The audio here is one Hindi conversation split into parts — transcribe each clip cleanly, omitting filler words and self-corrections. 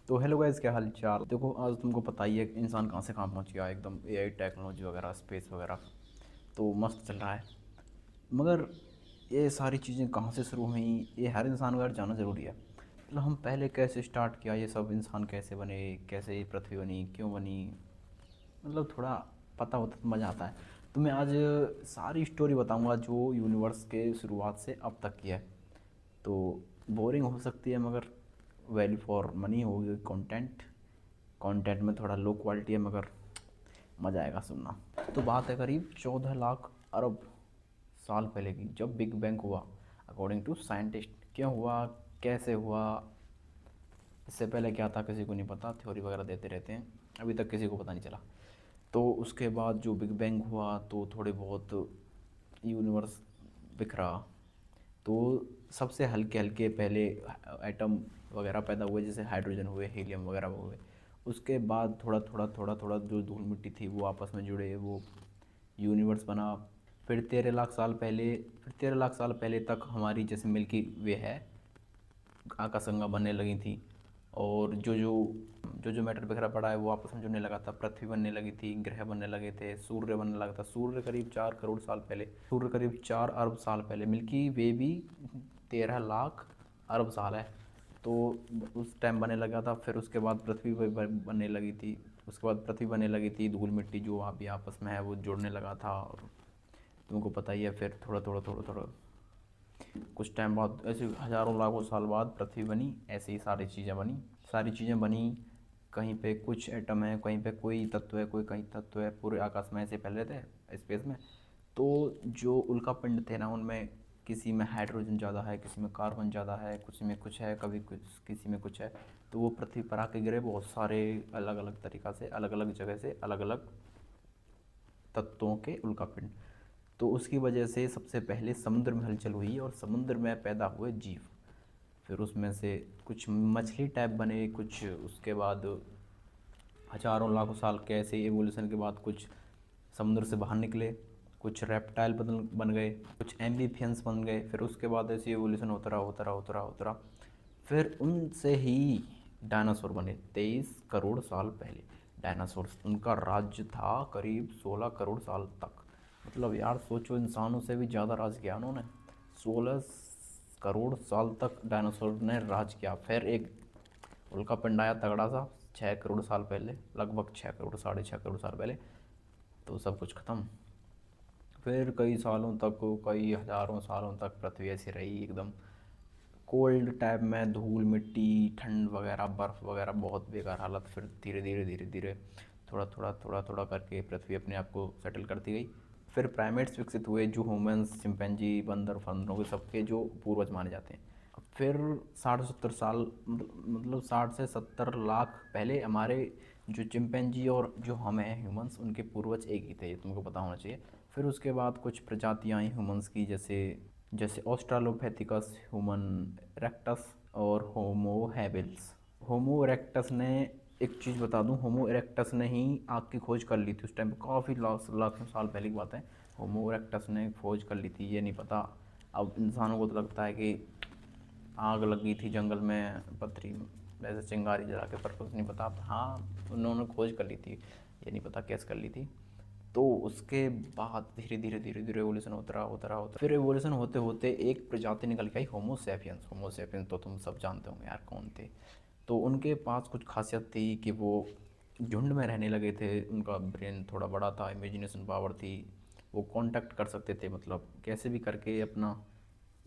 तो हेलो गाइस, क्या हाल चाल। देखो, आज तुमको पता ही है कि इंसान कहाँ से कहाँ पहुँच गया, एकदम एआई टेक्नोलॉजी वगैरह, स्पेस वगैरह तो मस्त चल रहा है। मगर ये सारी चीज़ें कहाँ से शुरू हुई, ये हर इंसान को यार जानना ज़रूरी है। मतलब हम पहले कैसे स्टार्ट किया, ये सब इंसान कैसे बने, कैसे ये पृथ्वी बनी, क्यों बनी, मतलब थोड़ा पता होता तो मज़ा आता है। तो मैं आज सारी स्टोरी बताऊंगा जो यूनिवर्स के शुरुआत से अब तक की है। तो बोरिंग हो सकती है, मगर वैल्यू फॉर मनी होगी। कंटेंट कंटेंट में थोड़ा लो क्वालिटी है, मगर मज़ा आएगा सुनना। तो बात है करीब 14 लाख अरब साल पहले की, जब बिग बैंग हुआ अकॉर्डिंग टू साइंटिस्ट। क्यों हुआ, कैसे हुआ, इससे पहले क्या था किसी को नहीं पता, थ्योरी वगैरह देते रहते हैं, अभी तक किसी को पता नहीं चला। तो उसके बाद जो बिग बैंग हुआ तो थोड़े बहुत यूनिवर्स बिखरा। तो सबसे हल्के हल्के पहले एटम वगैरह पैदा हुए, जैसे हाइड्रोजन हुए, हीलियम वगैरह हुए। उसके बाद थोड़ा थोड़ा थोड़ा थोड़ा जो धूल मिट्टी थी वो आपस में जुड़े, वो यूनिवर्स बना। फिर 13 लाख साल पहले, फिर 13 लाख साल पहले तक हमारी जैसे मिल्की वे है, आकाशगंगा बनने लगी थी। और जो मैटर बिखरा पड़ा है वो आपस में जुड़ने लगा था, पृथ्वी बनने लगी थी, ग्रह बनने लगे थे, सूर्य बनने लगा था। सूर्य करीब 4 करोड़ साल पहले, सूर्य करीब 4 अरब साल पहले, मिल्की वे भी 13 लाख अरब साल है। तो उस टाइम बनने लगा था। फिर उसके बाद पृथ्वी बनने लगी थी। उसके बाद पृथ्वी बनने लगी थी, धूल मिट्टी जो अभी आपस में है वो जुड़ने लगा था। और तुमको पता ही है, फिर थोड़ा थोड़ा थोड़ा थोड़ा कुछ टाइम बाद, ऐसे हज़ारों लाखों साल बाद पृथ्वी बनी। ऐसे ही सारी चीज़ें बनी, सारी चीज़ें बनी। कहीं पे कुछ एटम है, कहीं पे कोई तत्व है, कोई कहीं तत्व है, पूरे आकाश में ऐसे फैले थे स्पेस में। तो जो उल्का पिंड थे ना, उनमें किसी में हाइड्रोजन ज़्यादा है, किसी में कार्बन ज़्यादा है, किसी में कुछ है, कभी कुछ किसी में कुछ है। तो वो पृथ्वी पर आके गिरे, बहुत सारे अलग अलग तरीक़ा से, अलग अलग जगह से, अलग अलग तत्वों के उल्कापिंड। तो उसकी वजह से सबसे पहले समुद्र में हलचल हुई और समुद्र में पैदा हुए जीव। फिर उसमें से कुछ मछली टाइप बने, कुछ उसके बाद हजारों लाखों साल के ऐसे एवोल्यूशन के बाद कुछ समुद्र से बाहर निकले, कुछ रेप्टाइल बन गए, कुछ एम्बीफियंस बन गए। फिर उसके बाद ऐसे एवोल्यूशन होता रहा होता रहा होता रहा होता रहा। फिर उनसे ही डायनासोर बने 23 करोड़ साल पहले। डायनासोर्स, उनका राज्य था करीब 16 करोड़ साल तक। मतलब यार सोचो, इंसानों से भी ज़्यादा राज किया उन्होंने। 16 करोड़ साल तक डायनासोर ने राज किया। फिर एक उल्का पिंड आया तगड़ा सा 6 करोड़ साल पहले, लगभग 6 करोड़, 6.5 करोड़ साल पहले। तो सब कुछ ख़त्म। फिर कई सालों तक, कई हज़ारों सालों तक पृथ्वी ऐसी रही, एकदम कोल्ड टाइप में, धूल मिट्टी, ठंड वगैरह, बर्फ़ वगैरह, बहुत बेकार हालत। फिर धीरे धीरे धीरे धीरे थोड़ा थोड़ा थोड़ा थोड़ा करके पृथ्वी अपने आप को सेटल करती गई। फिर प्राइमेट्स विकसित हुए, जो ह्यूमंस, चिंपैंजी, बंदर फंदरों के सबके जो पूर्वज माने जाते हैं। फिर 60 से 70 साल, मतलब 60 से 70 लाख पहले हमारे जो चिंपैंजी और जो हम हैं ह्यूमंस, उनके पूर्वज एक ही थे, ये तुमको पता होना चाहिए। फिर उसके बाद कुछ प्रजातियाँ आई ह्यूमंस की, जैसे जैसे ऑस्ट्रालोपैथिकस, ह्यूमन इरेक्टस और होमो हैबिल्स। होमो इरेक्टस ने, एक चीज़ बता दूं, होमो इरेक्टस ने ही आग की खोज कर ली थी उस टाइम, काफ़ी लाखों साल पहले की बात है। होमो इरेक्टस ने खोज कर ली थी, ये नहीं पता। अब इंसानों को तो लगता है कि आग लगी थी जंगल में, पथरी वैसे चिंगारी जला के, पर कुछ नहीं पता। हाँ, उन्होंने खोज कर ली थी, ये नहीं पता कैसे कर ली थी। तो उसके बाद धीरे धीरे धीरे धीरे एवोल्यूशन होता रहा होता रहा होता, फिर एवोल्यूशन होते होते एक प्रजाति निकल के आई, होमोसेपियंस। होमोसेपियंस तो तुम सब जानते होंगे यार कौन थे। तो उनके पास कुछ खासियत थी कि वो झुंड में रहने लगे थे, उनका ब्रेन थोड़ा बड़ा था, इमेजिनेशन पावर थी, वो कांटेक्ट कर सकते थे, मतलब कैसे भी करके अपना,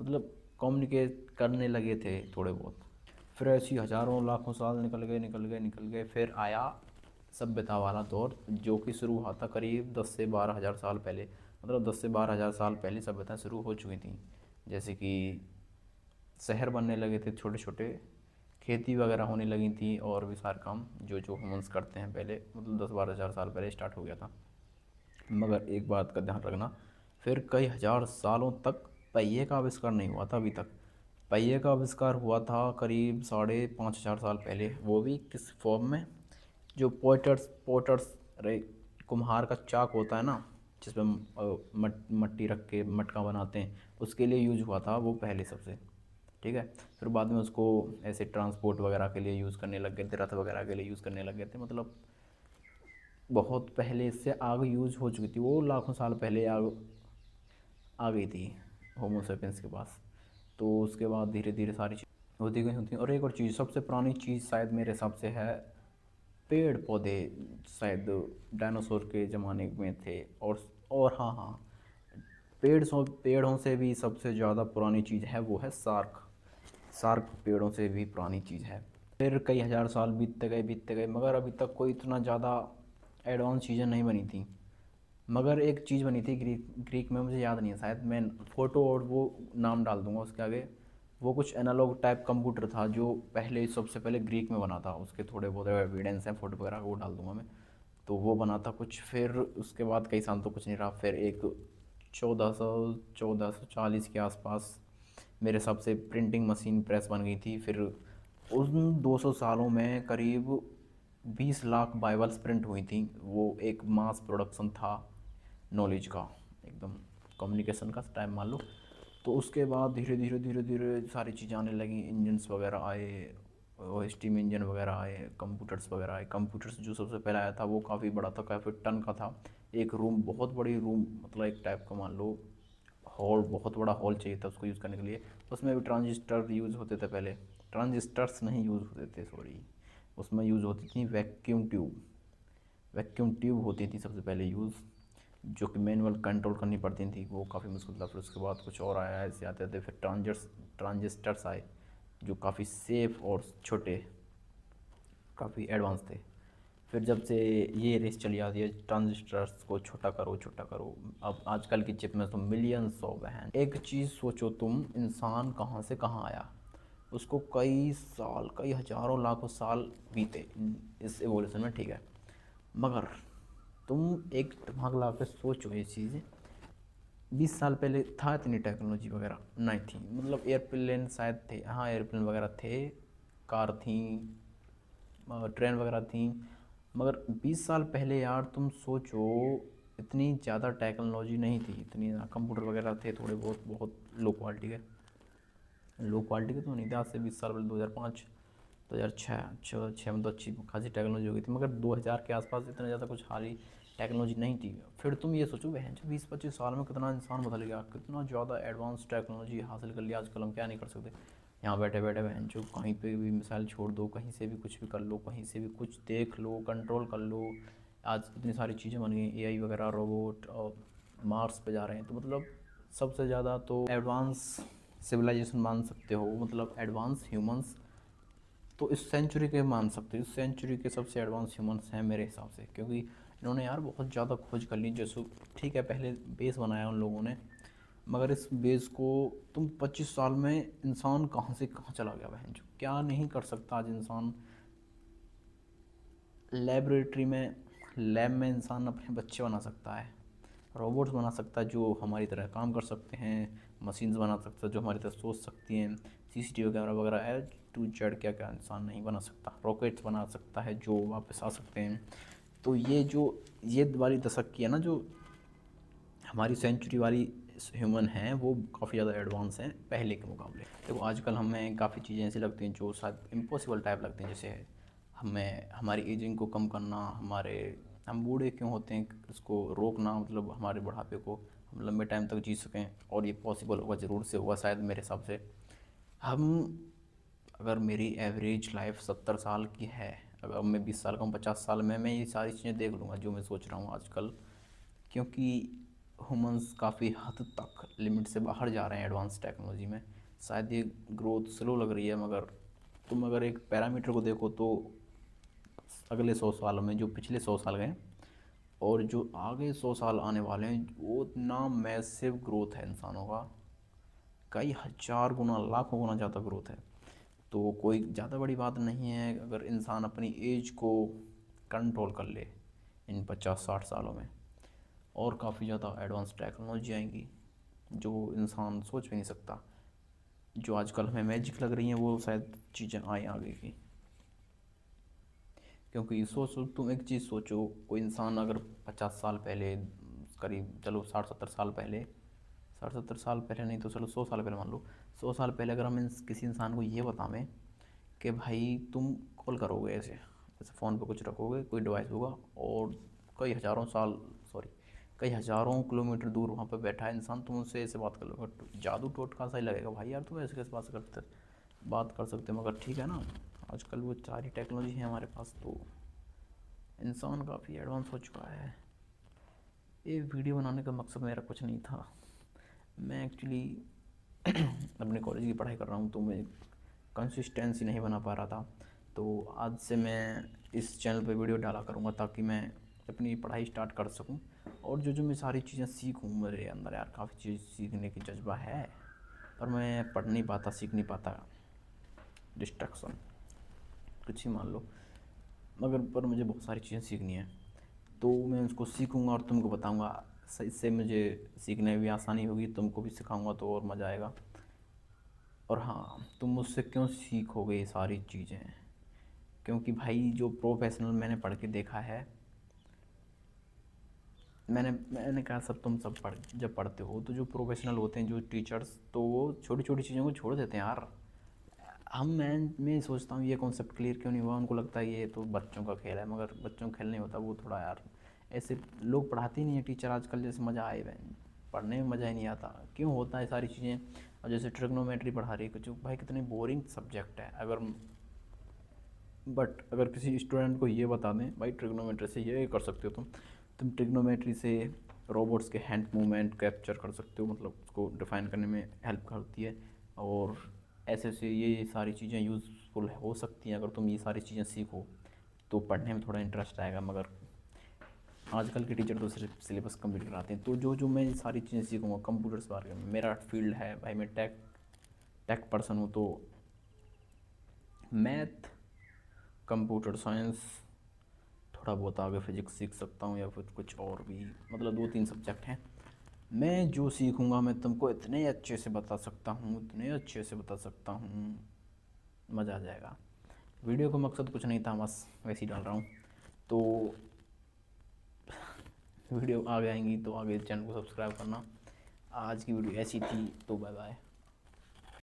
मतलब कम्युनिकेट करने लगे थे थोड़े बहुत। फिर ऐसी हज़ारों लाखों साल निकल गए निकल गए निकल गए। फिर आया सभ्यता वाला दौर, जो कि शुरू हुआ था करीब 10 से 12 हज़ार साल पहले। मतलब 10 से 12 हज़ार साल पहले सभ्यता शुरू हो चुकी थी। जैसे कि शहर बनने लगे थे छोटे छोटे, खेती वगैरह होने लगी थी, और भी सारे काम जो जो ह्यूमंस करते हैं पहले, मतलब 10-12 हज़ार साल पहले स्टार्ट हो गया था। मगर एक बात का ध्यान रखना, फिर कई हज़ार सालों तक पहिए का आविष्कार नहीं हुआ था अभी तक। पहिए का आविष्कार हुआ था करीब 5,500 साल पहले, वो भी किस फॉर्म में, जो पोटर्स पोटर्स अरे, कुम्हार का चाक होता है ना, जिसमें मट्टी रख के मटका बनाते हैं, उसके लिए यूज हुआ था वो पहले सबसे। ठीक है। फिर बाद में उसको ऐसे ट्रांसपोर्ट वगैरह के लिए यूज़ करने लग गए थे, रथ वगैरह के लिए यूज़ करने लग गए थे। मतलब बहुत पहले इससे आग यूज़ हो चुकी थी, वो लाखों साल पहले आग आ गई थी होमो सेपियंस के पास। तो उसके बाद धीरे धीरे सारी चीज़ होती। और एक और चीज़, सबसे पुरानी चीज़ शायद मेरे हिसाब से है पेड़ पौधे। शायद डायनासोर के ज़माने में थे। और हाँ हाँ, पेड़ों से भी सबसे ज़्यादा पुरानी चीज़ है वो है शार्क। शार्क पेड़ों से भी पुरानी चीज़ है। फिर कई हज़ार साल बीतते गए मगर अभी तक कोई इतना ज़्यादा एडवांस चीज़ें नहीं बनी थी। मगर एक चीज़ बनी थी ग्रीक में, मुझे याद नहीं है, शायद मैं फ़ोटो और वो नाम डाल दूंगा उसके आगे। वो कुछ एनालॉग टाइप कंप्यूटर था जो पहले सबसे पहले ग्रीक में बना था। उसके थोड़े बहुत एविडेंस हैं, फ़ोटो वगैरह वो डाल दूंगा मैं। तो वो बना था कुछ। फिर उसके बाद कई साल तो कुछ नहीं रहा। फिर एक 1440 के आसपास मेरे हिसाब से प्रिंटिंग मशीन प्रेस बन गई थी। फिर उन 200 सालों में करीब 20 लाख बाइबल्स प्रिंट हुई थी। वो एक मास प्रोडक्शन था नॉलेज का, एकदम कम्युनिकेशन का टाइम मान लो। तो उसके बाद धीरे धीरे सारी चीज़ें आने लगी, इंजन्स वगैरह आए और स्टीम इंजन वगैरह आए, कंप्यूटर्स वगैरह आए। कंप्यूटर्स जो सबसे पहले आया था वो काफ़ी बड़ा था, काफ़ी टन का था। एक रूम, बहुत बड़ी रूम, मतलब एक टाइप का मान लो हॉल, बहुत बड़ा हॉल चाहिए था उसको यूज़ करने के लिए। उसमें भी ट्रांजिस्टर यूज़ होते थे पहले। ट्रांजिस्टर्स नहीं यूज़ होते थे, सॉरी। उसमें यूज़ होती थी वैक्यूम ट्यूब। वैक्यूम ट्यूब होती थी सबसे पहले यूज़, जो कि मैनुअल कंट्रोल करनी पड़ती थी, वो काफ़ी मुश्किल था। फिर उसके बाद कुछ और आया, ऐसे आते थे। फिर ट्रांजिस्टर्स आए जो काफ़ी सेफ़ और छोटे, काफ़ी एडवांस थे। फिर जब से ये रेस चली आती है ट्रांजिस्टर्स को छोटा करो छोटा करो, अब आजकल की चिप में तो मिलियंस ऑफ हैं। एक चीज़ सोचो तुम, इंसान कहाँ से कहाँ आया, उसको कई साल, कई हज़ारों लाखों साल बीते इस एवोल्यूशन में, ठीक है। मगर तुम एक दिमाग ला के सोचो ये चीज़, 20 साल पहले था इतनी टेक्नोलॉजी वगैरह नहीं थी। मतलब एयरप्लेन शायद थे, हाँ एयरप्लेन वगैरह थे, कार थी, ट्रेन वगैरह थी। मगर 20 साल पहले यार तुम सोचो, इतनी ज़्यादा टेक्नोलॉजी नहीं थी, इतनी कंप्यूटर वगैरह थे थोड़े बहुत, बहुत लो क्वालिटी के। लो क्वालिटी के तो नहीं थे, आज से 20 साल पहले 2005 2006 में तो अच्छी खासी टेक्नोलॉजी हो गई थी। मगर 2000 के आसपास इतना ज़्यादा कुछ हारी टेक्नोलॉजी नहीं थी। फिर तुम ये सोचो बहन, 20-25 साल में कितना इंसान बदल गया, कितना ज़्यादा एडवांस टेक्नोलॉजी हासिल कर लिया। आजकल हम क्या नहीं कर सकते, यहाँ बैठे बैठे बहन जो कहीं पे भी मिसाइल छोड़ दो, कहीं से भी कुछ भी कर लो, कहीं से भी कुछ देख लो, कंट्रोल कर लो। आज इतनी सारी चीज़ें बन गई, एआई वगैरह, रोबोट, और मार्स पे जा रहे हैं। तो मतलब सबसे ज़्यादा तो एडवांस सिविलाइजेशन मान सकते हो, मतलब एडवांस ह्यूमंस तो इस सेंचुरी के मान सकते हो। इस सेंचुरी के सबसे एडवांस ह्यूमंस हैं मेरे हिसाब से, क्योंकि इन्होंने यार बहुत ज़्यादा खोज कर ली। जैसे ठीक है पहले बेस बनाया उन लोगों ने, मगर इस बेस को तुम 25 साल में इंसान कहाँ से कहाँ चला गया बहन, जो क्या नहीं कर सकता आज इंसान। लेबोरेटरी में, लैब में इंसान अपने बच्चे बना सकता है, रोबोट्स बना सकता है जो हमारी तरह काम कर सकते हैं, मशीन्स बना सकता है जो हमारी तरह सोच सकती हैं, सीसीटीवी कैमरा वगैरह है टू जेड, क्या क्या इंसान नहीं बना सकता। रॉकेट्स बना सकता है जो वापस आ सकते हैं। तो ये वाली दशक की है ना, जो हमारी सेंचुरी वाली ह्यूमन हैं, वो काफ़ी ज़्यादा एडवांस हैं पहले के मुकाबले। देखो आजकल हमें काफ़ी चीज़ें ऐसी लगती हैं जो शायद इम्पॉसिबल टाइप लगती हैं। जैसे हमें हमारी एजिंग को कम करना, हम बूढ़े क्यों होते हैं उसको रोकना, मतलब हमारे बुढ़ापे को हम लंबे टाइम तक जी सकें। और ये पॉसिबल होगा, ज़रूर से होगा शायद मेरे हिसाब से। हम अगर मेरी एवरेज लाइफ 70 साल की है, अगर मैं 20 साल का हूँ, 50 साल में मैं ये सारी चीज़ें देख लूँगा जो मैं सोच रहा हूँ आजकल। क्योंकि ह्यूमंस काफ़ी हद तक लिमिट से बाहर जा रहे हैं एडवांस टेक्नोलॉजी में। शायद ये ग्रोथ स्लो लग रही है, मगर तुम अगर एक पैरामीटर को देखो तो अगले 100 सालों में जो पिछले 100 साल गए और जो आगे 100 साल आने वाले हैं, वो इतना मैसिव ग्रोथ है इंसानों का, कई हज़ार गुना, लाखों गुना ज़्यादा ग्रोथ है। तो कोई ज़्यादा बड़ी बात नहीं है अगर इंसान अपनी एज को कंट्रोल कर ले इन 50-60 सालों में। और काफ़ी ज़्यादा एडवांस टेक्नोलॉजी आएंगी जो इंसान सोच भी नहीं सकता। जो आजकल हमें मैजिक लग रही हैं वो शायद चीज़ें आए आगे की। क्योंकि सोचो तुम एक चीज़ सोचो, कोई इंसान अगर 50 साल पहले, करीब चलो 60-70 साल पहले, 60-70 साल पहले नहीं तो चलो 100 साल पहले मान लो, 100 साल पहले अगर हम किसी इंसान को ये बतावें कि भाई तुम कॉल करोगे ऐसे जैसे फ़ोन पे कुछ रखोगे, कोई डिवाइस होगा और कई हज़ारों साल, सॉरी कई हज़ारों किलोमीटर दूर वहाँ पे बैठा है इंसान, तुम उससे ऐसे बात कर लोगे, तो जादू टोटका सा ही लगेगा भाई यार, तुम ऐसे कैसे बात कर सकते हो। मगर ठीक है ना, आजकल वो सारी टेक्नोलॉजी है हमारे पास, तो इंसान काफ़ी एडवांस हो चुका है। ये वीडियो बनाने का मकसद मेरा कुछ नहीं था, मैं एक्चुअली अपने कॉलेज की पढ़ाई कर रहा हूँ, तो मैं कंसिस्टेंसी नहीं बना पा रहा था। तो आज से मैं इस चैनल पे वीडियो डाला करूँगा ताकि मैं अपनी पढ़ाई स्टार्ट कर सकूँ, और जो जो मैं सारी चीज़ें सीखूँ। मेरे अंदर यार काफ़ी चीज़ सीखने की जज्बा है, पर मैं पढ़ नहीं पाता, सीख नहीं पाता, डिस्ट्रैक्शन कुछ ही मान लो। मगर पर मुझे बहुत सारी चीज़ें सीखनी है, तो मैं उसको सीखूँगा और तुमको बताऊँगा। इससे मुझे सीखने में भी आसानी होगी, तुमको भी सिखाऊँगा तो और मज़ा आएगा। और हाँ, तुम मुझसे क्यों सीखोगे ये सारी चीज़ें, क्योंकि भाई जो प्रोफेशनल मैंने पढ़ के देखा है, मैंने कहा सब जब पढ़ते हो तो जो प्रोफेशनल होते हैं, जो टीचर्स, तो वो छोटी छोटी चीज़ों को छोड़ देते हैं यार। मैं सोचता हूँ ये कॉन्सेप्ट क्लियर क्यों नहीं हुआ, उनको लगता है ये तो बच्चों का खेल है, मगर बच्चों का खेल नहीं होता वो। थोड़ा यार ऐसे लोग पढ़ाते ही नहीं है टीचर आजकल, जैसे मज़ा आए वह पढ़ने में मज़ा ही नहीं आता, क्यों होता है सारी चीज़ें। और जैसे ट्रिग्नोमेट्री पढ़ा रही है कुछ, भाई कितनी बोरिंग सब्जेक्ट है। अगर किसी स्टूडेंट को ये बता दें भाई ट्रिग्नोमेट्री से ये कर सकते हो तुम ट्रिग्नोमेट्री से रोबोट्स के हैंड मूवमेंट कैप्चर कर सकते हो, मतलब उसको डिफ़ाइन करने में हेल्प करती है, और ऐसे से ये सारी चीज़ें यूज़फुल हो सकती हैं अगर तुम ये सारी चीज़ें सीखो, तो पढ़ने में थोड़ा इंटरेस्ट आएगा। मगर आजकल के टीचर तो सिर्फ सिलेबस कंप्लीट कराते हैं, तो जो जो मैं ये सारी चीज़ें सीखूँगा कंप्यूटर्स के बारे में, मेरा फील्ड है भाई, मैं टेक पर्सन हूँ, तो मैथ, कंप्यूटर साइंस, थोड़ा बहुत आगे फिजिक्स सीख सकता हूँ, या फिर कुछ और भी, मतलब 2-3 सब्जेक्ट हैं। मैं जो सीखूँगा मैं तुमको इतने अच्छे से बता सकता हूँ, इतने अच्छे से बता सकता हूँ, मज़ा आ जाएगा। वीडियो का मकसद कुछ नहीं था, बस वैसे ही डाल रहा हूँ। तो वीडियो आगे आएंगी तो आगे चैनल को सब्सक्राइब करना। आज की वीडियो ऐसी थी, तो बाय बाय।